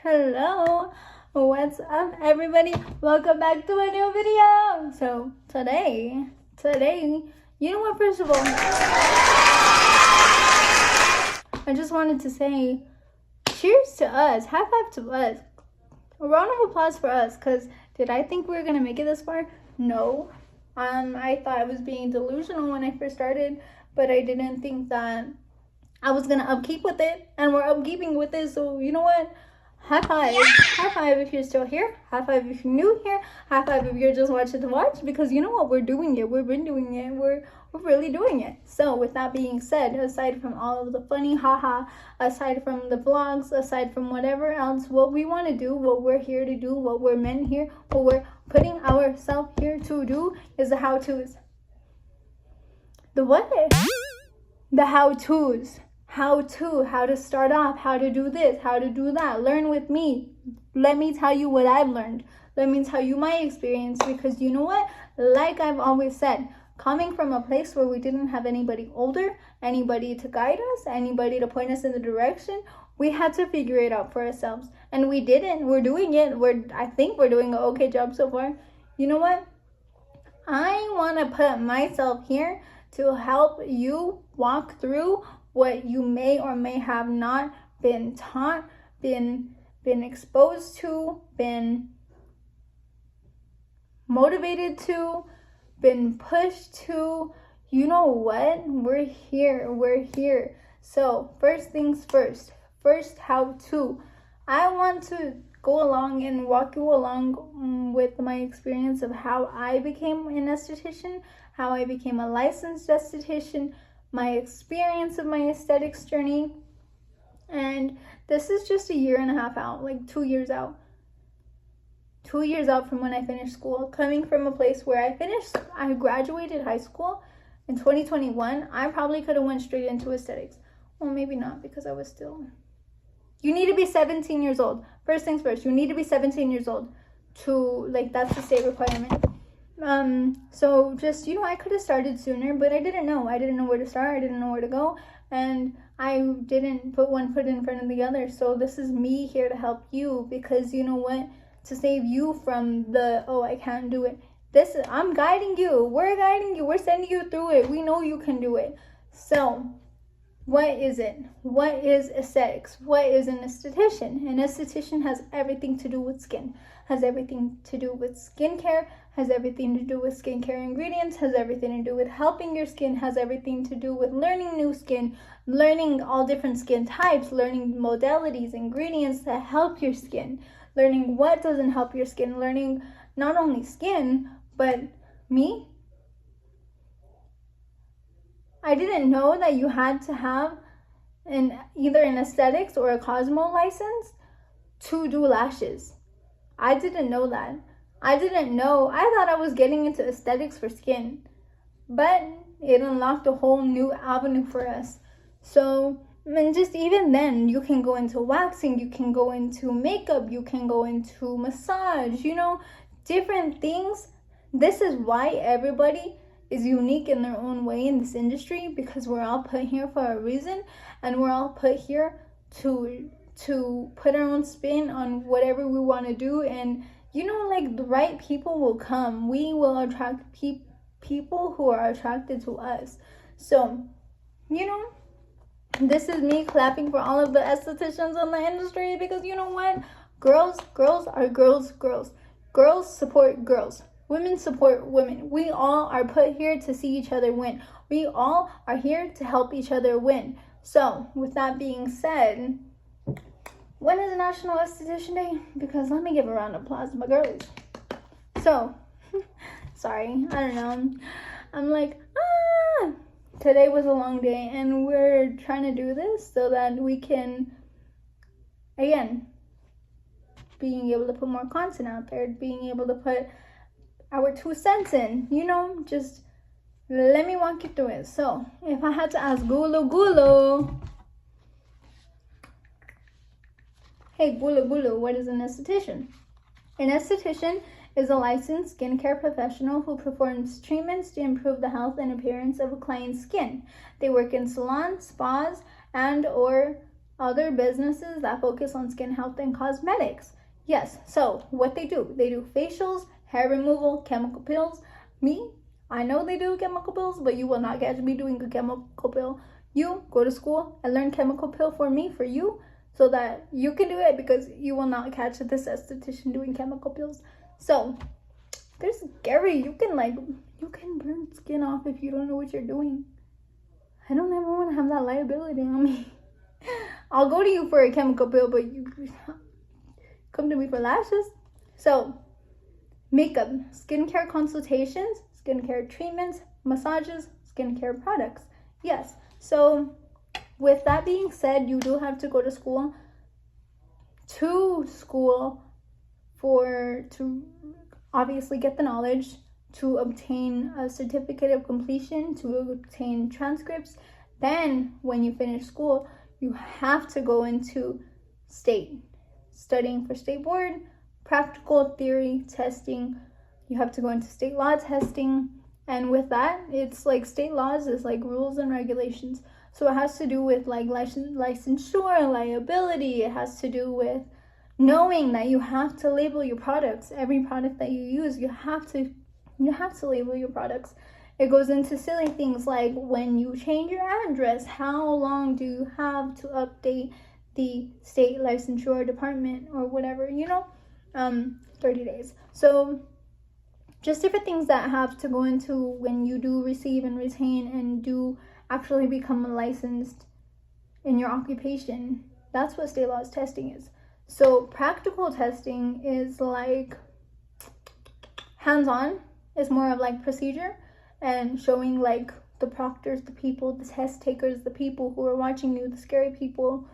Hello, what's up everybody? Welcome back to a new video. So today, you know what, first of all, I just wanted to say cheers to us, high five to us, a round of applause for us, because did I think we were gonna make it this far? No. I thought I was being delusional when I first started, but I didn't think that I was gonna upkeep with it, and we're upkeeping with it. So you know what? High five if you're still here. High five if you're new here. High five if you're just watching to watch, because you know what, we're doing it. We've been doing it. We're really doing it. So with that being said, aside from all of the funny haha, aside from the vlogs, aside from whatever else, what we want to do, what we're here to do, what we're meant here, what we're putting ourselves here to do is the how-tos. The what? The how-tos. How to start off, how to do this, how to do that. Learn with me. Let me tell you what I've learned. Let me tell you my experience, because you know what? Like I've always said, coming from a place where we didn't have anybody older, anybody to guide us, anybody to point us in the direction, we had to figure it out for ourselves. And we didn't. We're doing it. I think we're doing an okay job so far. You know what? I want to put myself here to help you walk through what you may or may have not been taught, been exposed to, been motivated to, been pushed to. You know what? We're here. So first things first how to. I want to go along and walk you along with my experience of how I became an esthetician, how I became a licensed esthetician, my experience of my aesthetics journey. And this is just a year and a half out, like 2 years out. 2 years out from when I finished school, coming from a place where I graduated high school in 2021. I probably could have went straight into aesthetics. Well, maybe not, because I was still... You need to be 17 years old. First things first, you need to be 17 years old to, like, that's the state requirement. So just, you know, I could have started sooner, but I didn't know where to start. I didn't know where to go, and I didn't put one foot in front of the other. So this is me here to help you, because you know what, to save you from the, oh, I can't do it. I'm guiding you. We're guiding you. We're sending you through it. We know you can do it. So what is it? What is aesthetics? What is an esthetician? An esthetician has everything to do with skin, has everything to do with skincare, has everything to do with skincare ingredients, has everything to do with helping your skin, has everything to do with learning new skin, learning all different skin types, learning modalities, ingredients that help your skin, learning what doesn't help your skin, learning not only skin, but me. I didn't know that you had to have either an aesthetics or a Cosmo license to do lashes. I didn't know that. I thought I was getting into aesthetics for skin, but it unlocked a whole new avenue for us. So, and just even then, you can go into waxing, you can go into makeup, you can go into massage, you know, different things. This is why everybody is unique in their own way in this industry, because we're all put here for a reason, and we're all put here to put our own spin on whatever we want to do. And you know, like, the right people will come. We will attract people who are attracted to us. So, you know, this is me clapping for all of the estheticians in the industry, because you know what? Girls are girls. Girls support girls. Women support women. We all are put here to see each other win. We all are here to help each other win. So, with that being said, when is National Esthetician Day? Because let me give a round of applause to my girls. So, sorry, I don't know. I'm like, today was a long day, and we're trying to do this so that we can, again, being able to put more content out there, being able to put our 2 cents in, you know, just let me walk you through it. So, if I had to ask Gulo, hey Gulo, what is an esthetician? An esthetician is a licensed skincare professional who performs treatments to improve the health and appearance of a client's skin. They work in salons, spas, and or other businesses that focus on skin health and cosmetics. Yes, so what they do facials, hair removal, chemical peels. Me, I know they do chemical peels, but you will not catch me doing a chemical peel. You go to school and learn chemical peel for me, for you, so that you can do it, because you will not catch this esthetician doing chemical peels. So they're scary. You can burn skin off if you don't know what you're doing. I don't ever want to have that liability on me. I'll go to you for a chemical peel, but you come to me for lashes. So makeup, skincare consultations, skincare treatments, massages, skincare products. Yes. So with that being said, you do have to go to school to obviously get the knowledge, to obtain a certificate of completion, to obtain transcripts. Then when you finish school, you have to go into studying for state board, practical, theory, testing. You have to go into state law testing. And with that, it's like state laws is like rules and regulations. So it has to do with like licensure, liability. It has to do with knowing that you have to label your products. Every product that you use, you have to label your products. It goes into silly things like when you change your address, how long do you have to update the state licensure department or whatever, 30 days. So just different things that have to go into when you do receive and retain and do actually become licensed in your occupation. That's what state laws testing is. So practical testing is like hands-on. It's more of like procedure and showing like the proctors, the people, the test takers, the people who are watching you, the scary people,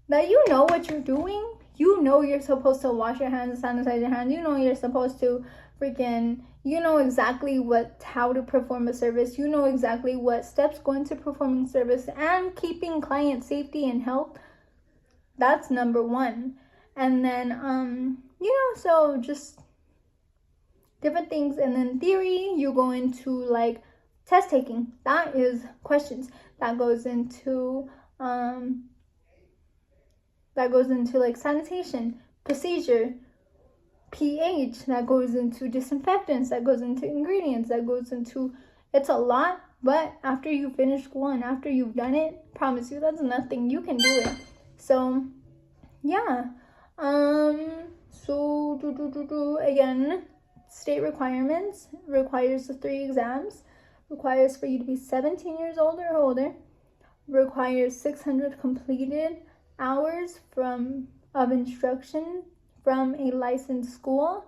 that you know what you're doing. You know you're supposed to wash your hands and sanitize your hands. You know you're supposed to you know exactly how to perform a service. You know exactly what steps go into performing service and keeping client safety and health. That's number one. And then, so just different things. And then theory, you go into like test taking. That is questions. That goes into like sanitation, procedure, pH, that goes into disinfectants, that goes into ingredients, that goes into, it's a lot. But after you finish school and after you've done it, promise you, that's nothing. You can do it. So yeah. Again, state requirements requires the 3 exams, requires for you to be 17 years old or older, requires 600 completed hours of instruction from a licensed school,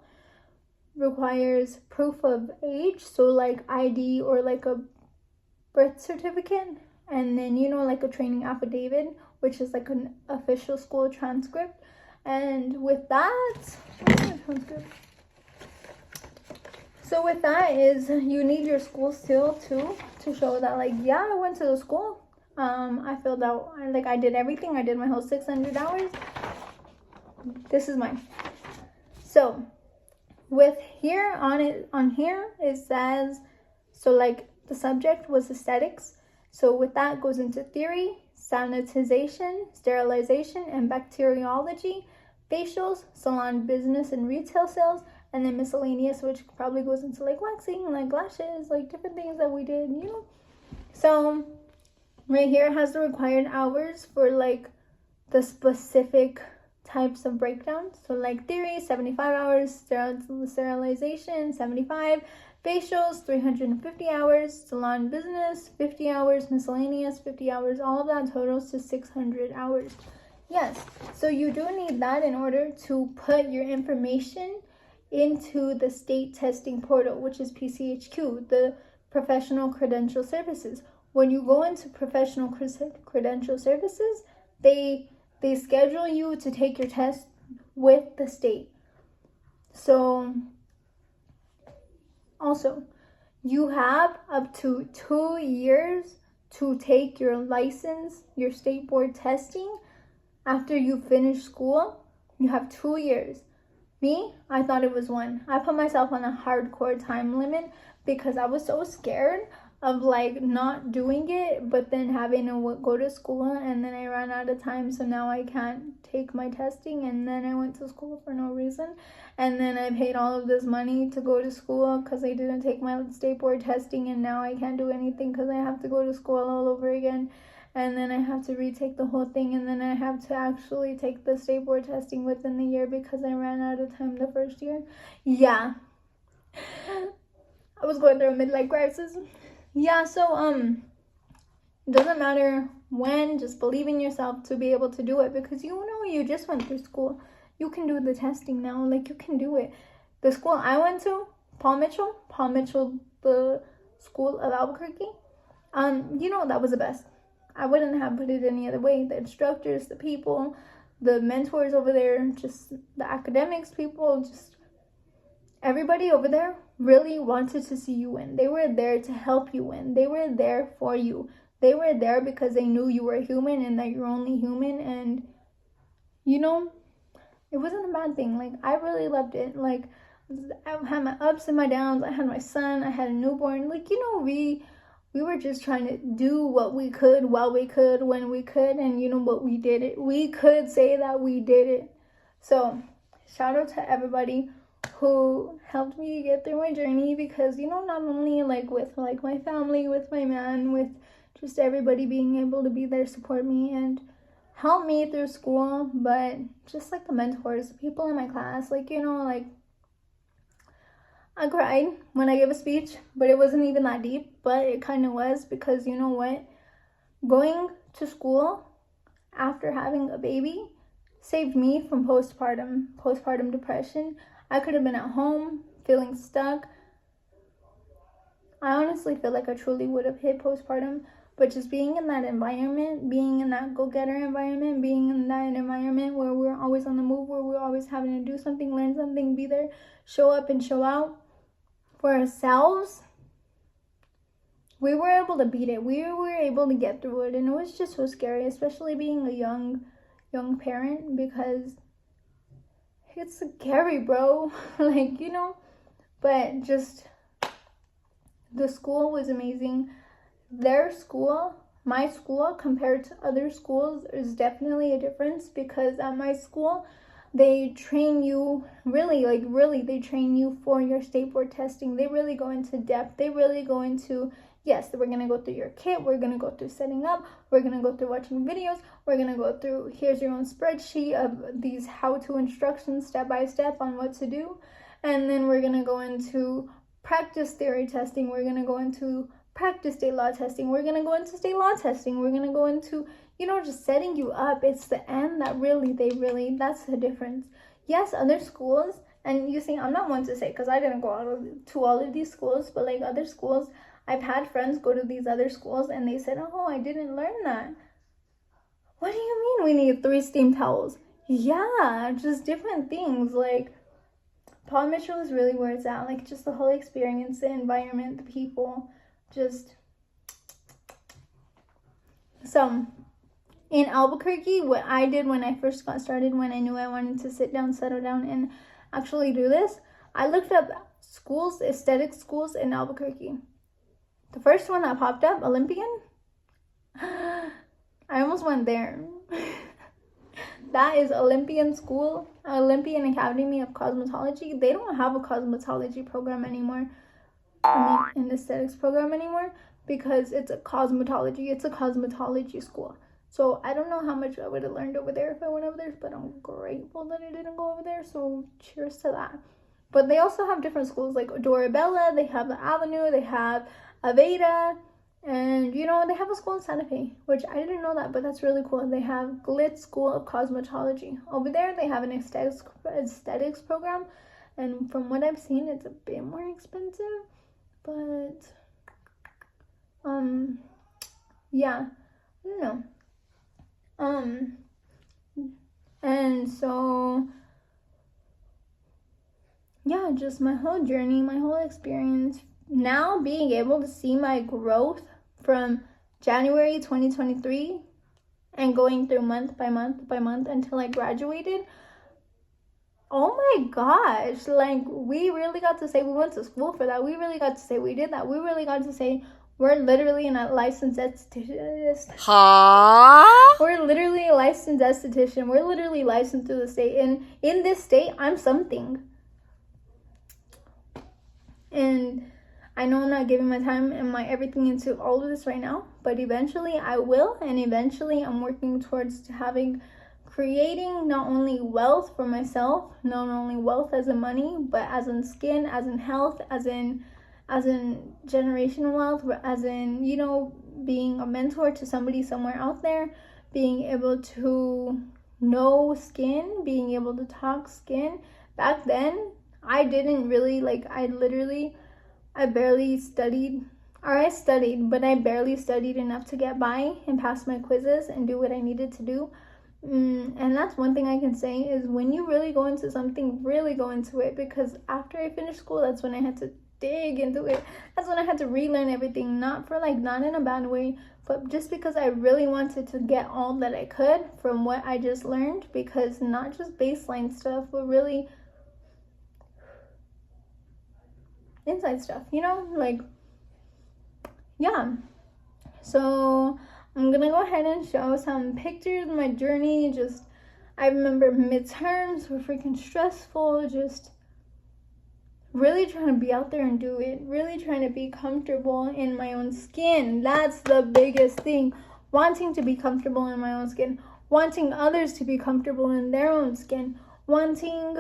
requires proof of age, so like ID or like a birth certificate, and then like a training affidavit, which is like an official school transcript. And with that, so with that is you need your school seal too, to show that like, yeah, I went to the school. I filled out, like I did everything. I did my whole 600 hours. This is mine. So with here on here, it says, so like the subject was aesthetics. So with that goes into theory, sanitization, sterilization, and bacteriology, facials, salon business and retail sales, and then miscellaneous, which probably goes into like waxing, like lashes, like different things that we did, So right here has the required hours for like the specific types of breakdowns. So like theory, 75 hours, sterilization, 75, facials, 350 hours, salon business, 50 hours, miscellaneous, 50 hours, all of that totals to 600 hours. Yes, so you do need that in order to put your information into the state testing portal, which is PCHQ, the Professional Credential Services. When you go into Professional Credential Services, they schedule you to take your test with the state. So also, you have up to 2 years to take your license, your state board testing. After you finish school, you have 2 years. Me, I thought it was 1. I put myself on a hardcore time limit because I was so scared of like not doing it, but then having to go to school, and then I ran out of time, so now I can't take my testing, and then I went to school for no reason, and then I paid all of this money to go to school because I didn't take my state board testing, and now I can't do anything because I have to go to school all over again, and then I have to retake the whole thing, and then I have to actually take the state board testing within the year because I ran out of time the first year. Yeah, I was going through a midlife crisis. Yeah, so it doesn't matter when, just believe in yourself to be able to do it, because you just went through school. You can do the testing now. Like, you can do it. The school I went to, Paul Mitchell, the school of Albuquerque, that was the best. I wouldn't have put it any other way. The instructors, the people, the mentors over there, just the academics people, just everybody over there really wanted to see you win. They were there to help you win. They were there for you. They were there because they knew you were human and that you're only human. And, it wasn't a bad thing. Like, I really loved it. Like, I had my ups and my downs. I had my son. I had a newborn. Like, we were just trying to do what we could while we could, when we could. And what we did it. We could say that we did it. So, shout out to everybody who helped me get through my journey, because not only like with like my family, with my man, with just everybody being able to be there, support me and help me through school, but just like the mentors, the people in my class, like I cried when I gave a speech, but it wasn't even that deep, but it kind of was, because going to school after having a baby saved me from postpartum depression. I could have been at home feeling stuck. I honestly feel like I truly would have hit postpartum, but just being in that environment, being in that go-getter environment, being in that environment where we're always on the move, where we're always having to do something, learn something, be there, show up and show out for ourselves, we were able to beat it. We were able to get through it, and it was just so scary, especially being a young parent, because it's scary, bro. But just the school was amazing. Their school, my school, compared to other schools, is definitely a difference, because at my school, they train you they train you for your state board testing. They really go into depth. They really go into, yes, we're going to go through your kit. We're going to go through setting up. We're going to go through watching videos. We're going to go through, here's your own spreadsheet of these how-to instructions step by step on what to do. And then we're going to go into practice theory testing. We're going to go into practice state law testing. We're going to go into state law testing. We're going to go into, just setting you up. It's the end that that's the difference. Yes, other schools, and you see, I'm not one to say, because I didn't go to all of these schools, but like other schools, I've had friends go to these other schools and they said, oh, I didn't learn that. What do you mean we need 3 steam towels? Yeah, just different things. Like, Paul Mitchell is really where it's at. Like, just the whole experience, the environment, the people, just. So, in Albuquerque, what I did when I first got started, when I knew I wanted to sit down, settle down, and actually do this, I looked up schools, aesthetic schools in Albuquerque. The first one that popped up, Olympian, I almost went there. That is Olympian School, Olympian Academy of Cosmetology. They don't have a cosmetology program anymore. An aesthetics program anymore, because it's a cosmetology school. So I don't know how much I would have learned over there if I went over there, but I'm grateful that I didn't go over there. So cheers to that. But they also have different schools, like Dorabella, they have the Avenue, they have Aveda, and they have a school in Santa Fe, which I didn't know that, but that's really cool. They have Glitz School of Cosmetology. Over there, they have an aesthetics program, and from what I've seen, it's a bit more expensive, but yeah, I don't know. And so, yeah, just my whole journey, my whole experience, now being able to see my growth from January 2023 and going through month by month until I graduated. Oh my gosh, like, we really got to say we went to school for that. We really got to say we did that. We really got to say We're literally a licensed esthetician. Huh? We're literally a licensed esthetician. We're literally licensed through the state. And in this state, I'm something. And I know I'm not giving my time and my everything into all of this right now, but eventually I will. And eventually I'm working towards creating not only wealth for myself, not only wealth as in money, but as in skin, as in health, as in generational wealth, as in, you know, being a mentor to somebody somewhere out there, being able to know skin, being able to talk skin. Back then, I didn't really, I barely studied, or I studied, but I barely studied enough to get by and pass my quizzes and do what I needed to do. And that's one thing I can say is when you really go into something, really go into it, because after I finished school, that's when I had to dig into it. That's when I had to relearn everything, not in a bad way, but just because I really wanted to get all that I could from what I just learned, because not just baseline stuff, but really inside stuff, you know, yeah. So I'm gonna go ahead and show some pictures of my journey. I remember midterms were freaking stressful, just really trying to be out there and do it, really trying to be comfortable in my own skin. That's the biggest thing. Wanting to be comfortable in my own skin, wanting others to be comfortable in their own skin, wanting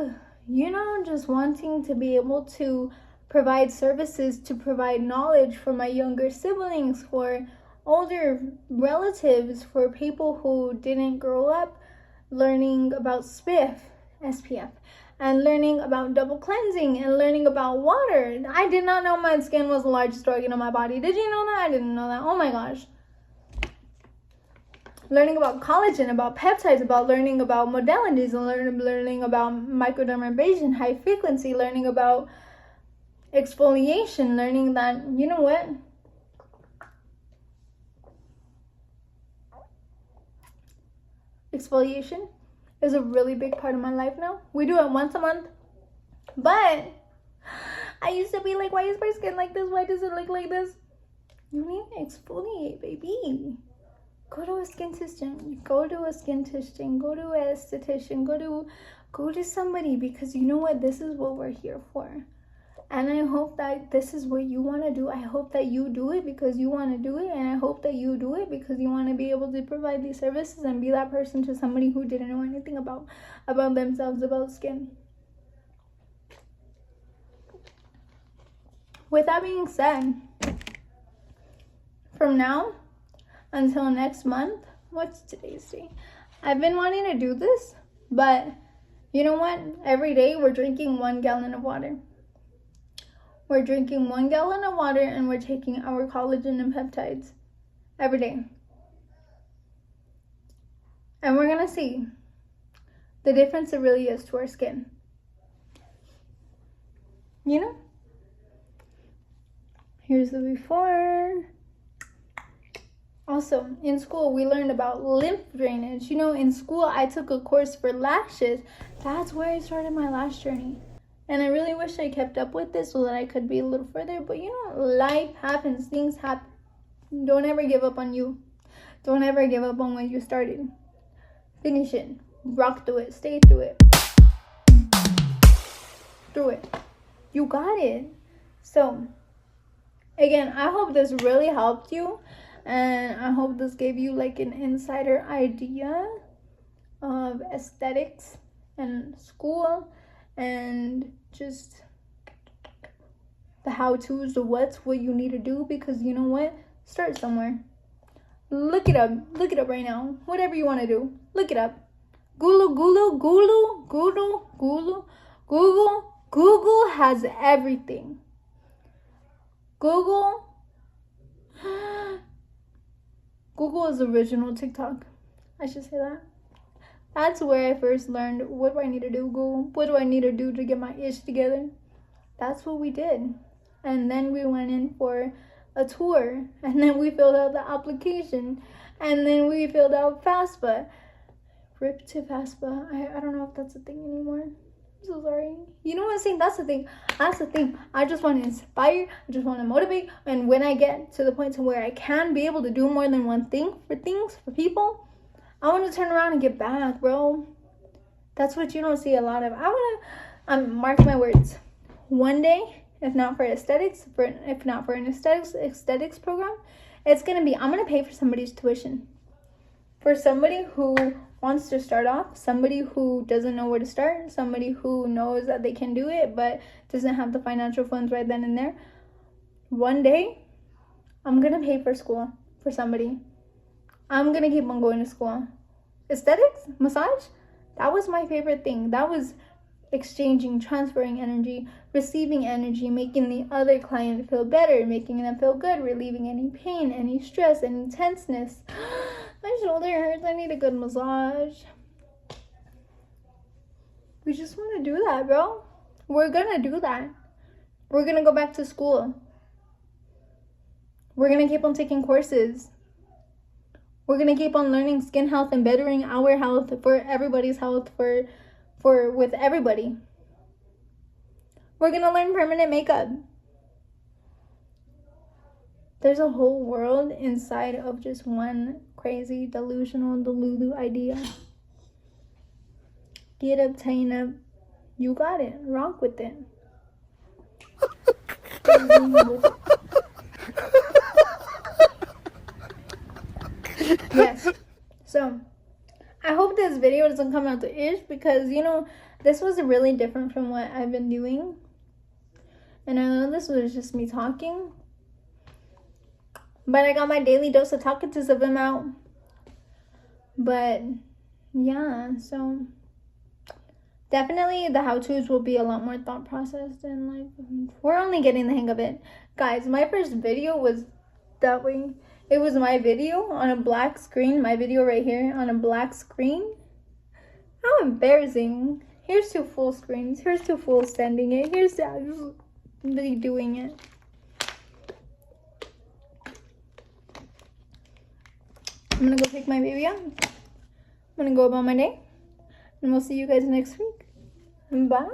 to be able to provide services, to provide knowledge for my younger siblings, for older relatives, for people who didn't grow up learning about SPF, and learning about double cleansing, and learning about water. I did not know my skin was the largest organ of my body. Did you know that? I didn't know that. Oh my gosh. Learning about collagen, about peptides, about learning about modalities, and learning about microdermabrasion, high frequency, learning about exfoliation, learning that, you know what? Exfoliation is a really big part of my life now. We do it once a month, but I used to be like, why is my skin like this? Why does it look like this? You need to exfoliate, baby. Go to a esthetician. Go to an esthetician. Go to somebody, because you know what? This is what we're here for. And I hope that this is what you want to do. I hope that you do it because you want to do it. And I hope that you do it because you want to be able to provide these services and be that person to somebody who didn't know anything about themselves, about skin. With that being said, from now until next month, what's today's date? I've been wanting to do this, but you know what? Every day we're drinking 1 gallon of water. We're drinking 1 gallon of water, and we're taking our collagen and peptides every day. And we're going to see the difference it really is to our skin. You know? Here's the before. Also, in school, we learned about lymph drainage. You know, in school, I took a course for lashes. That's where I started my lash journey. And I really wish I kept up with this so that I could be a little further. But you know, life happens. Things happen. Don't ever give up on you. Don't ever give up on what you started. Finish it. Rock through it. Stay through it. Through it. You got it. So, again, I hope this really helped you. And I hope this gave you like an insider idea of aesthetics and school. And just the how-tos, the what you need to do, because you know what? Start somewhere. Look it up right now. Whatever you want to do, look it up. Google has everything. Google is original TikTok. I should say that. That's where I first learned, what do I need to do, Google? What do I need to do to get my ish together? That's what we did. And then we went in for a tour. And then we filled out the application. And then we filled out FAFSA. RIP to FAFSA. I don't know if that's a thing anymore. so sorry. You know what I'm saying? That's the thing. I just want to inspire. I just want to motivate. And when I get to the point to where I can be able to do more than one thing for people, I want to turn around and give back, bro. That's what you don't see a lot of. I want to, mark my words. One day, if not for aesthetics, if not for an aesthetics program, it's going to be, I'm going to pay for somebody's tuition. For somebody who wants to start off, somebody who doesn't know where to start, somebody who knows that they can do it but doesn't have the financial funds right then and there, one day I'm gonna pay for school for somebody. I'm gonna keep on going to school. Aesthetics, massage, that was my favorite thing. That was exchanging, transferring energy, receiving energy, making the other client feel better, making them feel good, relieving any pain, any stress, any tenseness. My shoulder hurts. I need a good massage. We just want to do that, bro. We're gonna do that. We're gonna go back to school. We're gonna keep on taking courses. We're gonna keep on learning skin health and bettering our health for everybody's health, with everybody. We're gonna learn permanent makeup. There's a whole world inside of just one crazy, delusional, delulu idea. Get up, tighten up. You got it. Rock with it. Yes. So, I hope this video doesn't come out to ish because, this was really different from what I've been doing. And I know this was just me talking. But I got my daily dose of talkative out. But, yeah, so definitely the how-tos will be a lot more thought processed and, we're only getting the hang of it. Guys, my first video was that way. It was my video on a black screen. My video right here on a black screen. How embarrassing. Here's two full screens. Here's two full sending it. Here's just really doing it. I'm gonna go pick my baby up. I'm gonna go about my day. And we'll see you guys next week. Bye.